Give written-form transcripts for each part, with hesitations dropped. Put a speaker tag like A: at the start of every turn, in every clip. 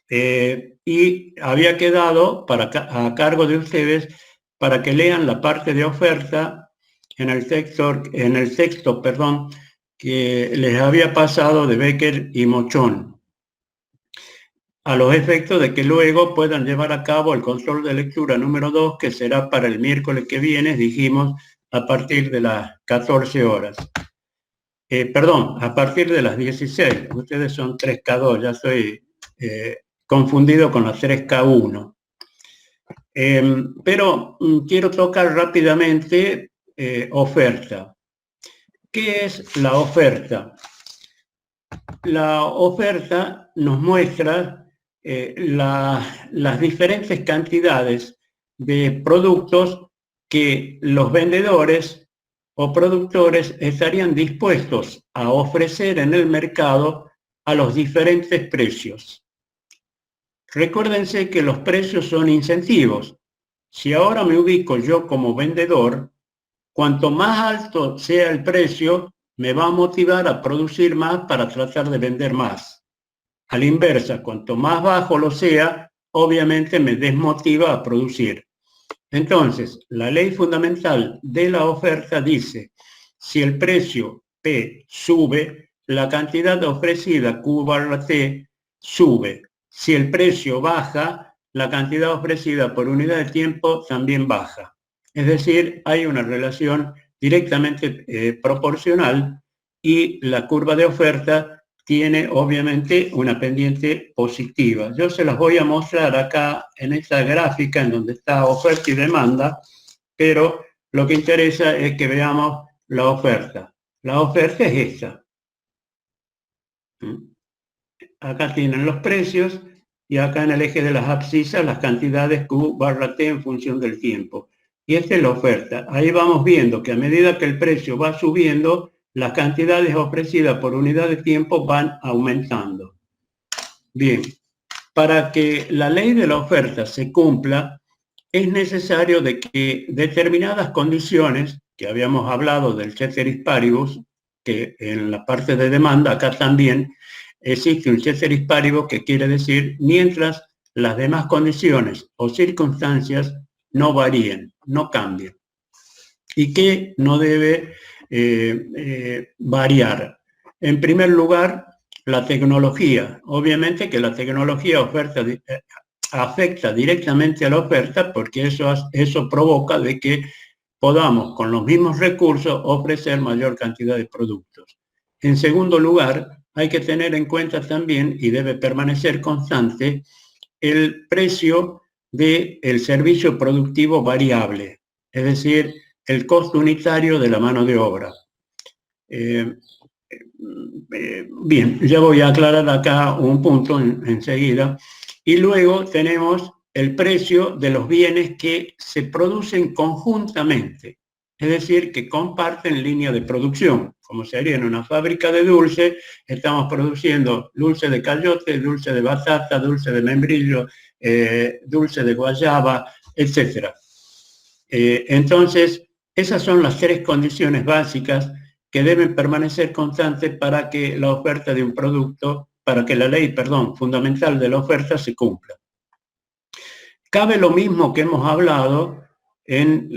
A: y había quedado a cargo de ustedes para que lean la parte de oferta en el texto, que les había pasado de Becker y Mochón, a los efectos de que luego puedan llevar a cabo el control de lectura número 2, que será para el miércoles que viene, dijimos, a partir de las 14 horas. A partir de las 16. Ustedes son 3K2, ya soy confundido con las 3K1. Pero quiero tocar rápidamente oferta. ¿Qué es la oferta? La oferta nos muestra las diferentes cantidades de productos que los vendedores o productores estarían dispuestos a ofrecer en el mercado a los diferentes precios. Recuérdense que los precios son incentivos. Si ahora me ubico yo como vendedor, cuanto más alto sea el precio, me va a motivar a producir más para tratar de vender más. A la inversa, cuanto más bajo lo sea, obviamente me desmotiva a producir. Entonces, la ley fundamental de la oferta dice, si el precio P sube, la cantidad ofrecida Q/T sube. Si el precio baja, la cantidad ofrecida por unidad de tiempo también baja. Es decir, hay una relación directamente proporcional y la curva de oferta tiene obviamente una pendiente positiva. Yo se las voy a mostrar acá en esta gráfica en donde está oferta y demanda, pero lo que interesa es que veamos la oferta. La oferta es esta. Acá tienen los precios y acá en el eje de las abscisas las cantidades Q/T en función del tiempo. Y esta es la oferta. Ahí vamos viendo que a medida que el precio va subiendo, las cantidades ofrecidas por unidad de tiempo van aumentando. Bien, para que la ley de la oferta se cumpla, es necesario de que determinadas condiciones, que habíamos hablado del ceteris paribus, que en la parte de demanda, acá también existe un ceteris paribus, que quiere decir mientras las demás condiciones o circunstancias no varíen, no cambien. ¿Y qué no debe variar? En primer lugar, la tecnología. Obviamente que la tecnología afecta directamente a la oferta porque eso provoca de que podamos con los mismos recursos ofrecer mayor cantidad de productos. En segundo lugar, hay que tener en cuenta también, y debe permanecer constante, el precio del servicio productivo variable, es decir, el costo unitario de la mano de obra. Bien, ya voy a aclarar acá un punto enseguida. Y luego tenemos el precio de los bienes que se producen conjuntamente, es decir, que comparten línea de producción. Como sería en una fábrica de dulce, estamos produciendo dulce de cayote, dulce de batata, dulce de membrillo, dulce de guayaba, etc. Entonces, esas son las tres condiciones básicas que deben permanecer constantes para que la oferta de un producto, para que la ley, fundamental de la oferta se cumpla. Cabe lo mismo que hemos hablado en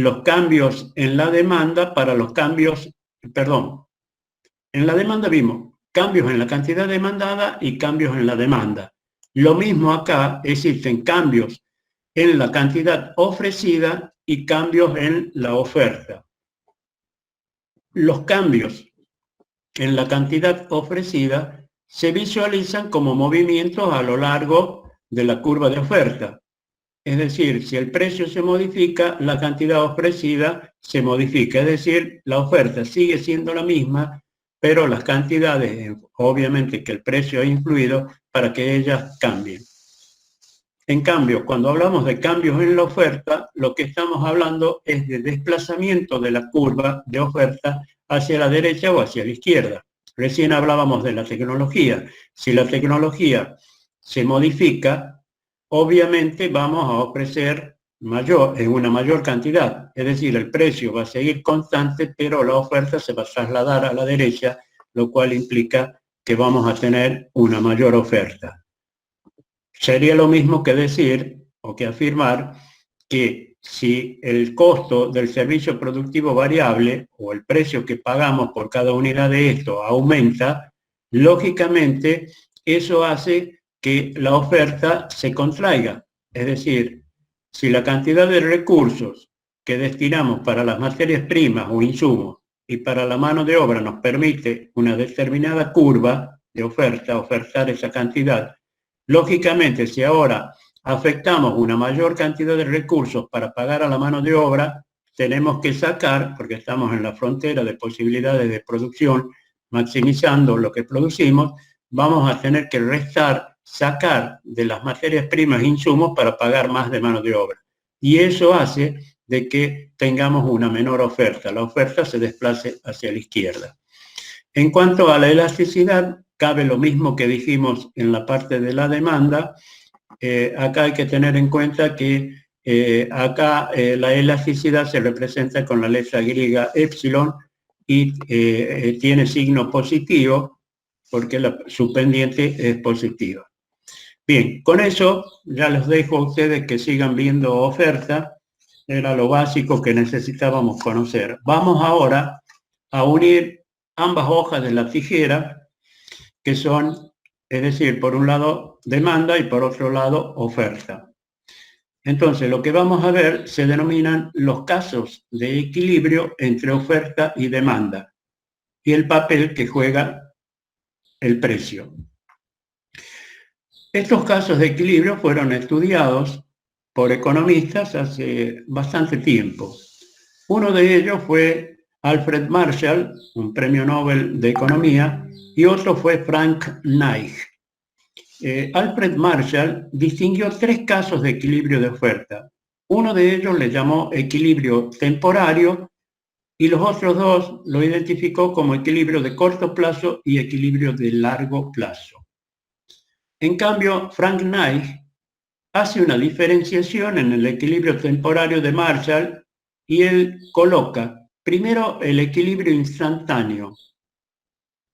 A: los cambios en la demanda para los cambios, en la demanda vimos cambios en la cantidad demandada y cambios en la demanda. Lo mismo acá, existen cambios en la cantidad ofrecida y cambios en la oferta. Los cambios en la cantidad ofrecida se visualizan como movimientos a lo largo de la curva de oferta. Es decir, si el precio se modifica, la cantidad ofrecida se modifica. Es decir, la oferta sigue siendo la misma, pero las cantidades, obviamente que el precio ha influido para que ellas cambien. En cambio, cuando hablamos de cambios en la oferta, lo que estamos hablando es de desplazamiento de la curva de oferta hacia la derecha o hacia la izquierda. Recién hablábamos de la tecnología. Si la tecnología se modifica, obviamente vamos a ofrecer en una mayor cantidad. Es decir, el precio va a seguir constante, pero la oferta se va a trasladar a la derecha, lo cual implica que vamos a tener una mayor oferta. Sería lo mismo que decir o que afirmar que si el costo del servicio productivo variable o el precio que pagamos por cada unidad de esto aumenta, lógicamente eso hace que la oferta se contraiga. Es decir, si la cantidad de recursos que destinamos para las materias primas o insumos y para la mano de obra nos permite una determinada curva de oferta, ofertar esa cantidad, lógicamente si ahora afectamos una mayor cantidad de recursos para pagar a la mano de obra, tenemos que sacar, porque estamos en la frontera de posibilidades de producción, maximizando lo que producimos, vamos a tener que restar, sacar de las materias primas e insumos para pagar más de mano de obra. Y eso hace de que tengamos una menor oferta. La oferta se desplace hacia la izquierda. En cuanto a la elasticidad, cabe lo mismo que dijimos en la parte de la demanda. Acá hay que tener en cuenta que acá la elasticidad se representa con la letra griega epsilon y tiene signo positivo porque su pendiente es positiva. Bien, con eso ya los dejo a ustedes que sigan viendo oferta. Era lo básico que necesitábamos conocer. Vamos ahora a unir ambas hojas de la tijera, que son, es decir, por un lado demanda y por otro lado oferta. Entonces, lo que vamos a ver se denominan los casos de equilibrio entre oferta y demanda y el papel que juega el precio. Estos casos de equilibrio fueron estudiados por economistas hace bastante tiempo. Uno de ellos fue Alfred Marshall, un premio Nobel de Economía, y otro fue Frank Knight. Alfred Marshall distinguió 3 casos de equilibrio de oferta. Uno de ellos le llamó equilibrio temporario y los otros 2 lo identificó como equilibrio de corto plazo y equilibrio de largo plazo. En cambio, Frank Knight hace una diferenciación en el equilibrio temporario de Marshall y él coloca primero el equilibrio instantáneo,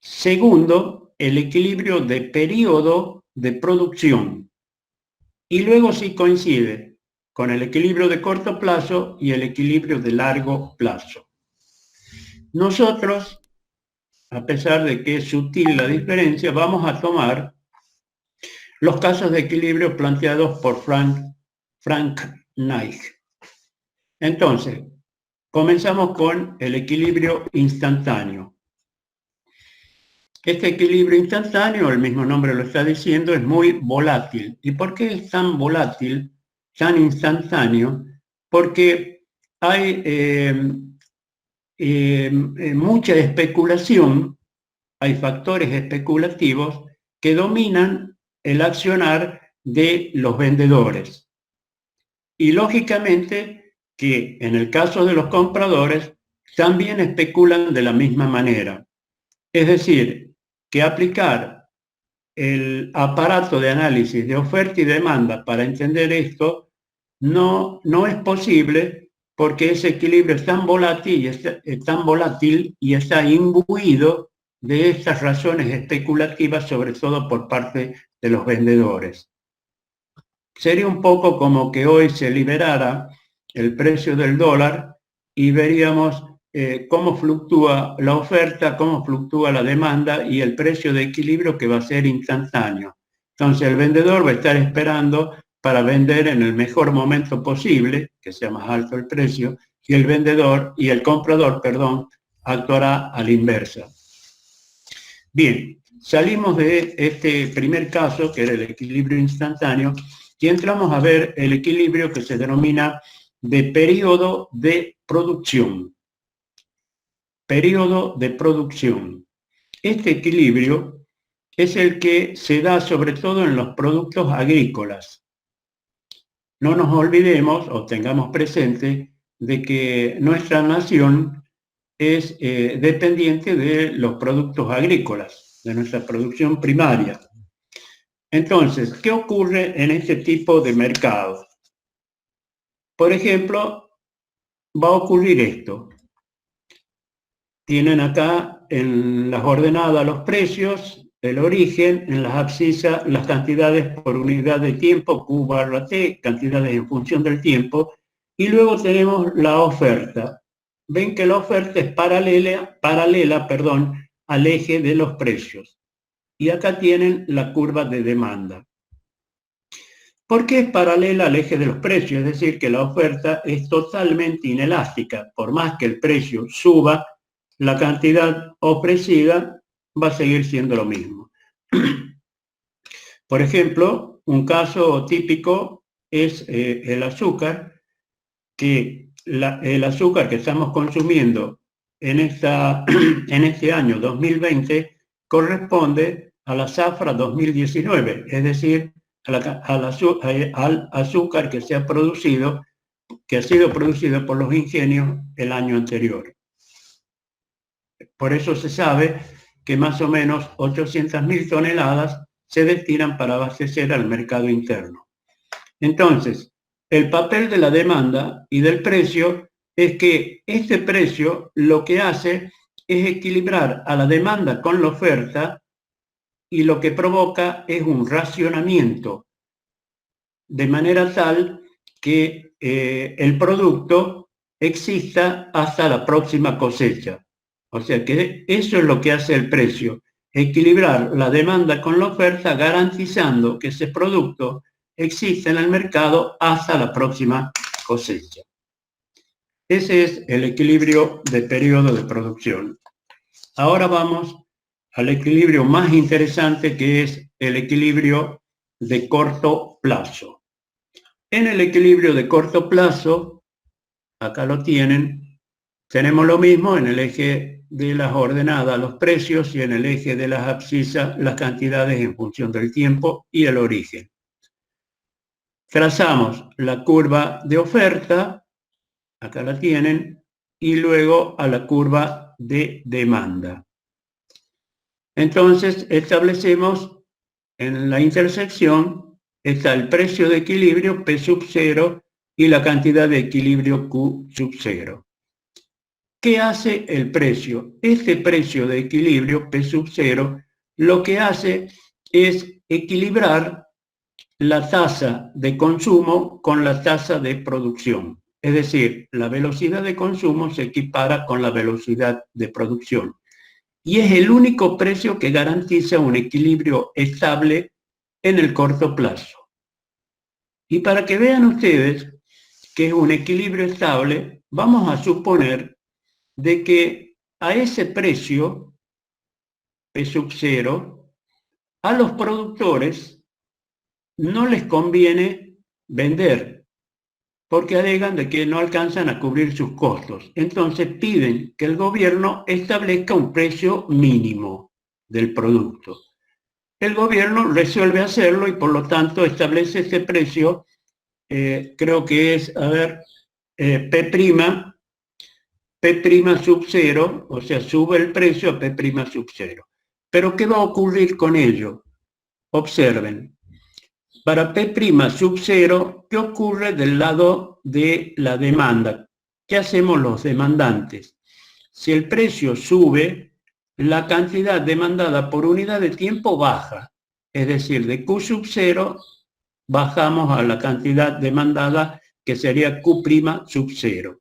A: segundo el equilibrio de periodo de producción y luego sí coincide con el equilibrio de corto plazo y el equilibrio de largo plazo. Nosotros, a pesar de que es sutil la diferencia, vamos a tomar los casos de equilibrio planteados por Frank Knight. Entonces, comenzamos con el equilibrio instantáneo. Este equilibrio instantáneo, el mismo nombre lo está diciendo, es muy volátil. ¿Y por qué es tan volátil, tan instantáneo? Porque hay mucha especulación, hay factores especulativos que dominan el accionar de los vendedores. Y lógicamente que en el caso de los compradores también especulan de la misma manera. Es decir, que aplicar el aparato de análisis de oferta y demanda para entender esto no es posible porque ese equilibrio es tan volátil y está imbuido de estas razones especulativas, sobre todo por parte de los vendedores. Sería un poco como que hoy se liberara el precio del dólar y veríamos cómo fluctúa la oferta, cómo fluctúa la demanda y el precio de equilibrio que va a ser instantáneo. Entonces el vendedor va a estar esperando para vender en el mejor momento posible, que sea más alto el precio, y el comprador, actuará a la inversa. Bien, salimos de este primer caso, que era el equilibrio instantáneo, y entramos a ver el equilibrio que se denomina de periodo de producción. Periodo de producción. Este equilibrio es el que se da sobre todo en los productos agrícolas. No nos olvidemos o tengamos presente de que nuestra nación es dependiente de los productos agrícolas, de nuestra producción primaria. Entonces, ¿qué ocurre en este tipo de mercado? Por ejemplo, va a ocurrir esto. Tienen acá en las ordenadas los precios el origen, en las abscisas las cantidades por unidad de tiempo, Q/T, cantidades en función del tiempo, y luego tenemos la oferta. Ven que la oferta es paralela, al eje de los precios. Y acá tienen la curva de demanda. ¿Por qué es paralela al eje de los precios? Es decir, que la oferta es totalmente inelástica. Por más que el precio suba, la cantidad ofrecida va a seguir siendo lo mismo. Por ejemplo, un caso típico es el azúcar, que el azúcar que estamos consumiendo en este año 2020 corresponde a la zafra 2019, es decir, al azúcar que ha sido producido por los ingenios el año anterior. Por eso se sabe que más o menos 800.000 toneladas se destinan para abastecer al mercado interno. Entonces, el papel de la demanda y del precio es que este precio lo que hace es equilibrar a la demanda con la oferta, y lo que provoca es un racionamiento, de manera tal que el producto exista hasta la próxima cosecha. O sea que eso es lo que hace el precio, equilibrar la demanda con la oferta, garantizando que ese producto existe en el mercado hasta la próxima cosecha. Ese es el equilibrio de periodo de producción. Ahora vamos al equilibrio más interesante, que es el equilibrio de corto plazo. En el equilibrio de corto plazo, acá lo tienen, tenemos lo mismo en el eje de las ordenadas, los precios, y en el eje de las abscisas, las cantidades en función del tiempo y el origen. Trazamos la curva de oferta, acá la tienen, y luego a la curva de demanda. Entonces establecemos en la intersección está el precio de equilibrio P sub 0 y la cantidad de equilibrio Q sub 0. ¿Qué hace el precio? Este precio de equilibrio P sub 0 lo que hace es equilibrar la tasa de consumo con la tasa de producción. Es decir, la velocidad de consumo se equipara con la velocidad de producción. Y es el único precio que garantiza un equilibrio estable en el corto plazo. Y para que vean ustedes que es un equilibrio estable, vamos a suponer de que a ese precio, P sub 0, a los productores no les conviene vender, porque alegan de que no alcanzan a cubrir sus costos. Entonces piden que el gobierno establezca un precio mínimo del producto. El gobierno resuelve hacerlo y por lo tanto establece este precio, creo que es, P' sub 0, o sea, sube el precio a P' sub 0. Pero ¿qué va a ocurrir con ello? Observen. Para P' sub 0, ¿qué ocurre del lado de la demanda? ¿Qué hacemos los demandantes? Si el precio sube, la cantidad demandada por unidad de tiempo baja. Es decir, de Q sub 0 bajamos a la cantidad demandada, que sería Q' sub 0.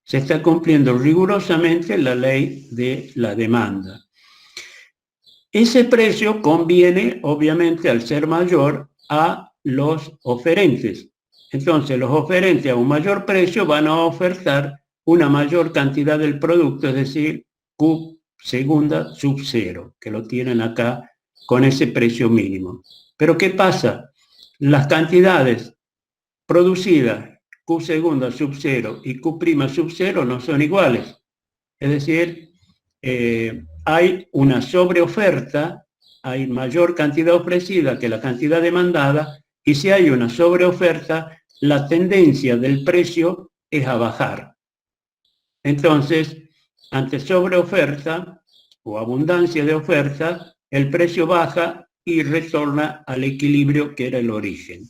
A: Se está cumpliendo rigurosamente la ley de la demanda. Ese precio conviene, obviamente, al ser mayor, a los oferentes. Entonces, los oferentes a un mayor precio van a ofertar una mayor cantidad del producto, es decir, Q segunda sub 0, que lo tienen acá con ese precio mínimo. Pero ¿qué pasa? Las cantidades producidas, Q segunda sub 0 y Q' sub 0, no son iguales. Es decir, hay una sobreoferta, hay mayor cantidad ofrecida que la cantidad demandada, y si hay una sobreoferta, la tendencia del precio es a bajar. Entonces, ante sobreoferta o abundancia de oferta, el precio baja y retorna al equilibrio que era el origen.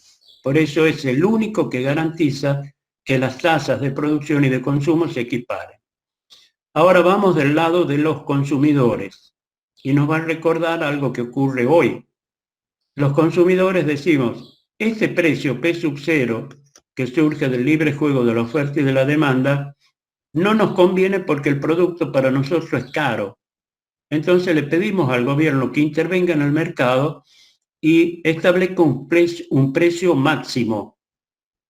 A: Por eso es el único que garantiza que las tasas de producción y de consumo se equiparen. Ahora vamos del lado de los consumidores. y nos va a recordar algo que ocurre hoy. Los consumidores decimos, este precio P sub 0, que surge del libre juego de la oferta y de la demanda, no nos conviene porque el producto para nosotros es caro. Entonces le pedimos al gobierno que intervenga en el mercado y establezca un precio máximo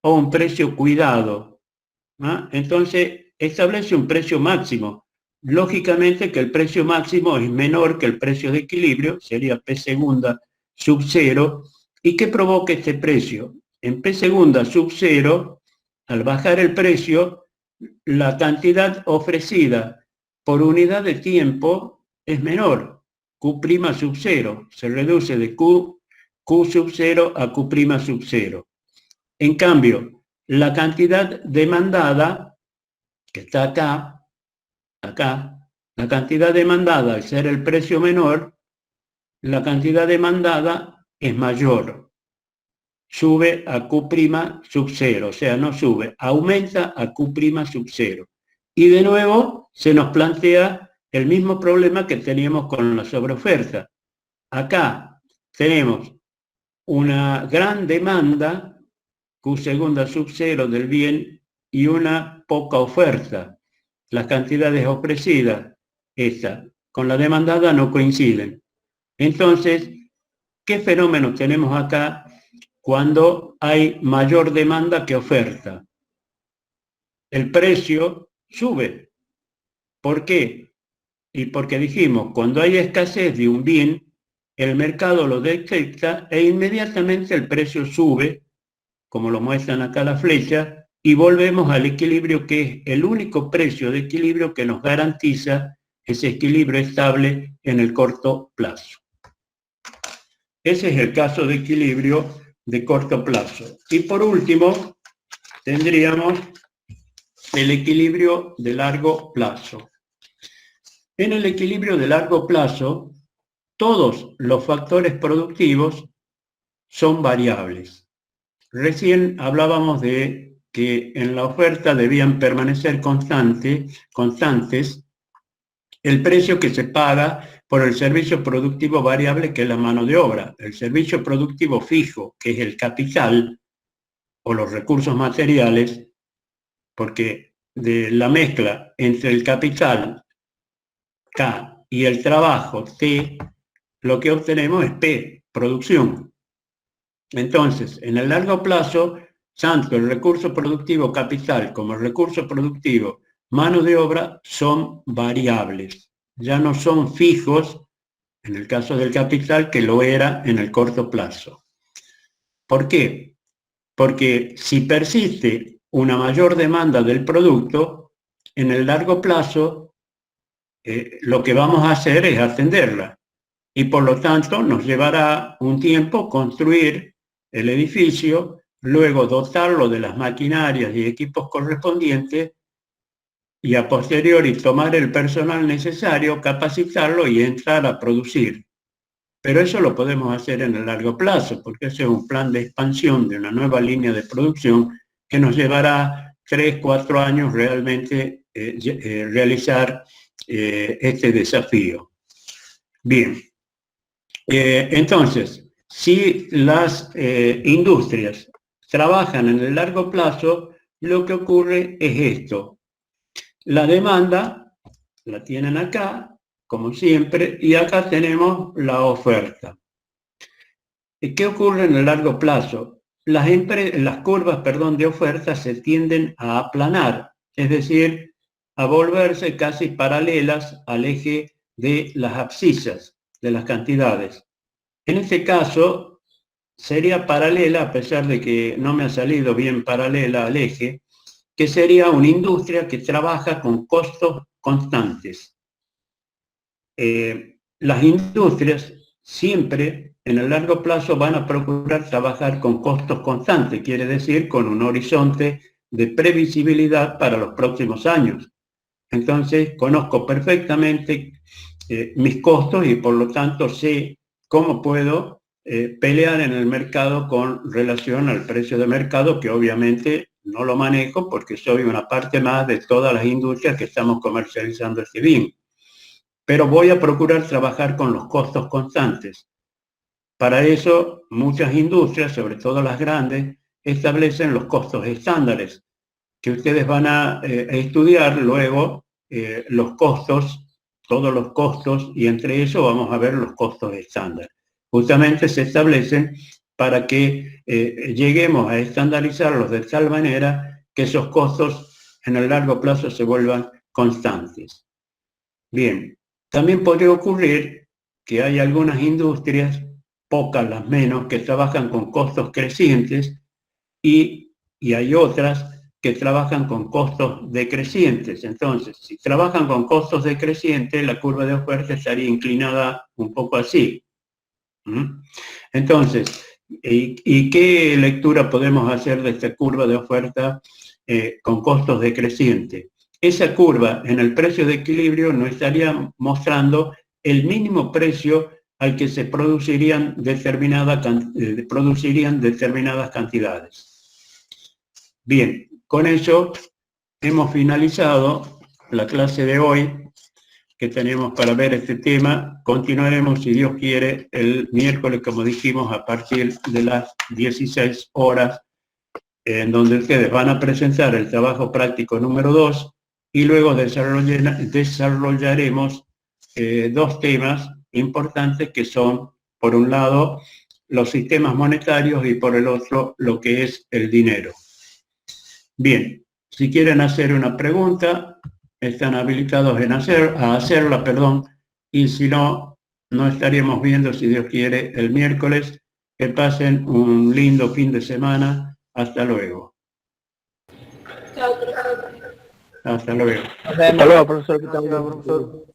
A: o un precio cuidado. ¿Ah? Entonces establece un precio máximo. Lógicamente que el precio máximo es menor que el precio de equilibrio, sería P segunda sub 0. ¿Y qué provoca este precio? En P segunda sub 0, al bajar el precio, la cantidad ofrecida por unidad de tiempo es menor, Q' sub 0, se reduce de Q sub 0 a Q' sub 0. En cambio, la cantidad demandada, que está acá, la cantidad demandada, al ser el precio menor, la cantidad demandada es mayor. Sube a Q' sub 0, o sea, no sube, aumenta a Q' sub 0. Y de nuevo se nos plantea el mismo problema que teníamos con la sobreoferta. Acá tenemos una gran demanda, Q segunda sub 0 del bien, y una poca oferta. Las cantidades ofrecidas, esta, con la demandada no coinciden. Entonces, ¿qué fenómeno tenemos acá cuando hay mayor demanda que oferta? El precio sube. ¿Por qué? Y porque dijimos, cuando hay escasez de un bien, el mercado lo detecta e inmediatamente el precio sube, como lo muestran acá las flechas, y volvemos al equilibrio, que es el único precio de equilibrio que nos garantiza ese equilibrio estable en el corto plazo. Ese es el caso de equilibrio de corto plazo. Y por último, tendríamos el equilibrio de largo plazo. En el equilibrio de largo plazo, todos los factores productivos son variables. Recién hablábamos de que en la oferta debían permanecer constantes el precio que se paga por el servicio productivo variable, que es la mano de obra. El servicio productivo fijo, que es el capital o los recursos materiales, porque de la mezcla entre el capital, K, y el trabajo, T, lo que obtenemos es P, producción. Entonces, en el largo plazo, tanto el recurso productivo capital como el recurso productivo mano de obra son variables. Ya no son fijos, en el caso del capital, que lo era en el corto plazo. ¿Por qué? Porque si persiste una mayor demanda del producto, en el largo plazo lo que vamos a hacer es atenderla. Y por lo tanto nos llevará un tiempo construir el edificio, luego dotarlo de las maquinarias y equipos correspondientes y a posteriori tomar el personal necesario, capacitarlo y entrar a producir. Pero eso lo podemos hacer en el largo plazo, porque ese es un plan de expansión de una nueva línea de producción que nos llevará 3, 4 años realmente realizar este desafío. Bien. Entonces, si las industrias trabajan en el largo plazo, lo que ocurre es esto. La demanda la tienen acá, como siempre, y acá tenemos la oferta. ¿Qué ocurre en el largo plazo? Las curvas de oferta se tienden a aplanar, es decir, a volverse casi paralelas al eje de las abscisas, de las cantidades. En este caso, sería paralela, a pesar de que no me ha salido bien paralela al eje, que sería una industria que trabaja con costos constantes. Las industrias siempre, en el largo plazo, van a procurar trabajar con costos constantes, quiere decir con un horizonte de previsibilidad para los próximos años. Entonces, conozco perfectamente mis costos y por lo tanto sé cómo puedo pelear en el mercado con relación al precio de mercado, que obviamente no lo manejo porque soy una parte más de todas las industrias que estamos comercializando este bien. pero voy a procurar trabajar con los costos constantes. Para eso, muchas industrias, sobre todo las grandes, establecen los costos estándares, que ustedes van a estudiar luego los costos, todos los costos, y entre eso vamos a ver los costos estándar. Justamente se establecen para que lleguemos a estandarizarlos de tal manera que esos costos en el largo plazo se vuelvan constantes. Bien, también podría ocurrir que hay algunas industrias, pocas las menos, que trabajan con costos crecientes y hay otras que trabajan con costos decrecientes. Entonces, si trabajan con costos decrecientes, la curva de oferta estaría inclinada un poco así. Entonces, ¿y qué lectura podemos hacer de esta curva de oferta con costos decrecientes? Esa curva en el precio de equilibrio nos estaría mostrando el mínimo precio al que se producirían determinadas cantidades. Bien, con eso hemos finalizado la clase de hoy que tenemos para ver este tema. Continuaremos, si Dios quiere, el miércoles, como dijimos, a partir de las 16 horas, en donde ustedes van a presentar el trabajo práctico número 2 y luego desarrollaremos dos temas importantes que son, por un lado, los sistemas monetarios y por el otro, lo que es el dinero. Bien, si quieren hacer una pregunta, están habilitados a hacerla, y si no, nos estaríamos viendo, si Dios quiere, el miércoles. Que pasen un lindo fin de semana. Hasta luego. Hasta luego.
B: Hasta luego, profesor.